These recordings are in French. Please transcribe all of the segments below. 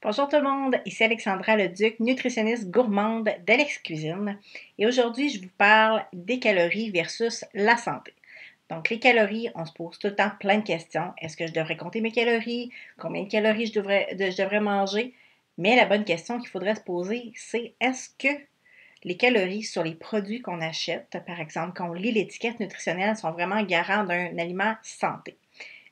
Bonjour tout le monde, ici Alexandra Leduc, nutritionniste gourmande d'Alex Cuisine. Et aujourd'hui, je vous parle des calories versus la santé. Donc, les calories, on se pose tout le temps plein de questions. Est-ce que je devrais compter mes calories? Combien de calories je devrais manger? Mais la bonne question qu'il faudrait se poser, c'est est-ce que les calories sur les produits qu'on achète, par exemple, quand on lit l'étiquette nutritionnelle, sont vraiment garants d'un aliment santé?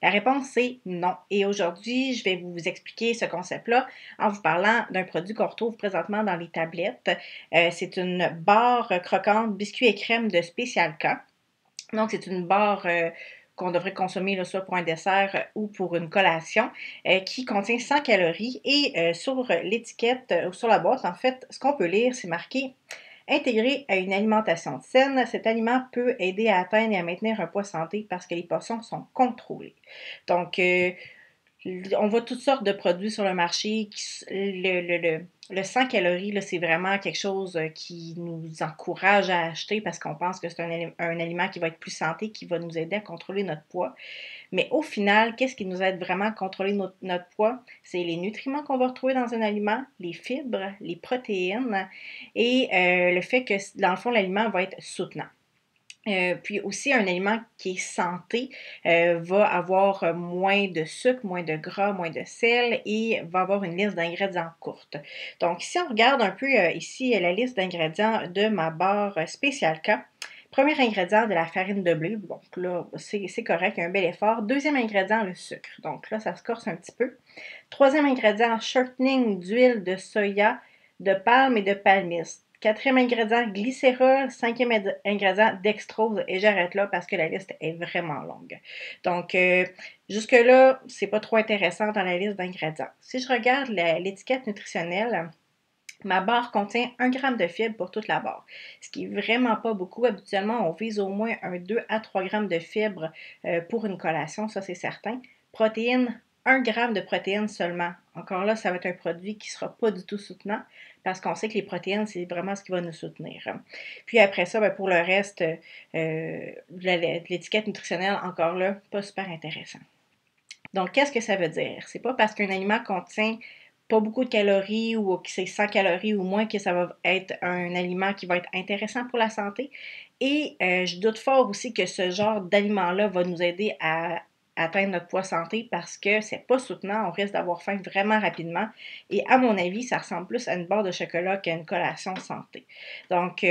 La réponse, c'est non. Et aujourd'hui, je vais vous expliquer ce concept-là en vous parlant d'un produit qu'on retrouve présentement dans les tablettes. C'est une barre croquante biscuits et crème de Special K. Donc, c'est une barre qu'on devrait consommer là, soit pour un dessert ou pour une collation, qui contient 100 calories. Et sur l'étiquette, ou sur la boîte, en fait, ce qu'on peut lire, c'est marqué intégré à une alimentation saine, cet aliment peut aider à atteindre et à maintenir un poids santé parce que les portions sont contrôlées. Donc, on voit toutes sortes de produits sur le marché. Le 100 calories, là, c'est vraiment quelque chose qui nous encourage à acheter parce qu'on pense que c'est un aliment qui va être plus santé, qui va nous aider à contrôler notre poids. Mais au final, qu'est-ce qui nous aide vraiment à contrôler notre poids? C'est les nutriments qu'on va retrouver dans un aliment, les fibres, les protéines et le fait que, dans le fond, l'aliment va être soutenant. Puis aussi, un aliment qui est santé va avoir moins de sucre, moins de gras, moins de sel et va avoir une liste d'ingrédients courte. Donc, si on regarde un peu ici la liste d'ingrédients de ma barre Special K, premier ingrédient de la farine de blé, donc là, c'est correct, il y a un bel effort. Deuxième ingrédient, le sucre. Donc là, ça se corse un petit peu. Troisième ingrédient, shortening d'huile de soya, de palme et de palmiste. Quatrième ingrédient, glycérol. Cinquième ingrédient, dextrose. Et j'arrête là parce que la liste est vraiment longue. Donc, jusque-là, c'est pas trop intéressant dans la liste d'ingrédients. Si je regarde l'étiquette nutritionnelle, ma barre contient 1 g de fibres pour toute la barre, ce qui est vraiment pas beaucoup. Habituellement, on vise au moins 2 à 3 g de fibres pour une collation, ça c'est certain. Protéines, 1 g de protéines seulement. Encore là, ça va être un produit qui ne sera pas du tout soutenant parce qu'on sait que les protéines, c'est vraiment ce qui va nous soutenir. Puis après ça, pour le reste, l'étiquette nutritionnelle, encore là, pas super intéressant. Donc, qu'est-ce que ça veut dire? C'est pas parce qu'un aliment contient pas beaucoup de calories ou que c'est 100 calories ou moins que ça va être un aliment qui va être intéressant pour la santé. Et je doute fort aussi que ce genre d'aliment-là va nous aider à atteindre notre poids santé parce que c'est pas soutenant, on risque d'avoir faim vraiment rapidement. Et à mon avis, ça ressemble plus à une barre de chocolat qu'à une collation santé. Donc,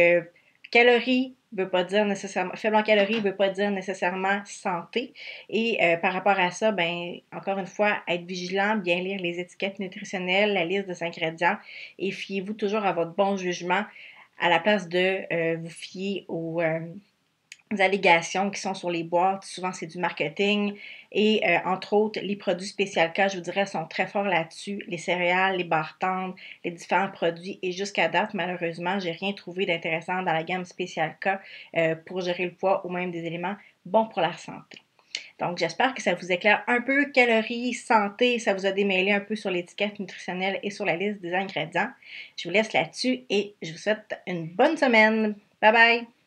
calories veut pas dire nécessairement, faible en calories veut pas dire nécessairement santé. Et par rapport à ça, encore une fois, être vigilant, bien lire les étiquettes nutritionnelles, la liste des ingrédients et fiez-vous toujours à votre bon jugement à la place de vous fier aux allégations qui sont sur les boîtes. Souvent, c'est du marketing. Et entre autres, les produits Special K, je vous dirais, sont très forts là-dessus. Les céréales, les barres tendres, les différents produits. Et jusqu'à date, malheureusement, j'ai rien trouvé d'intéressant dans la gamme Special K pour gérer le poids ou même des éléments bons pour la santé. Donc, j'espère que ça vous éclaire un peu calories, santé, ça vous a démêlé un peu sur l'étiquette nutritionnelle et sur la liste des ingrédients. Je vous laisse là-dessus et je vous souhaite une bonne semaine. Bye bye!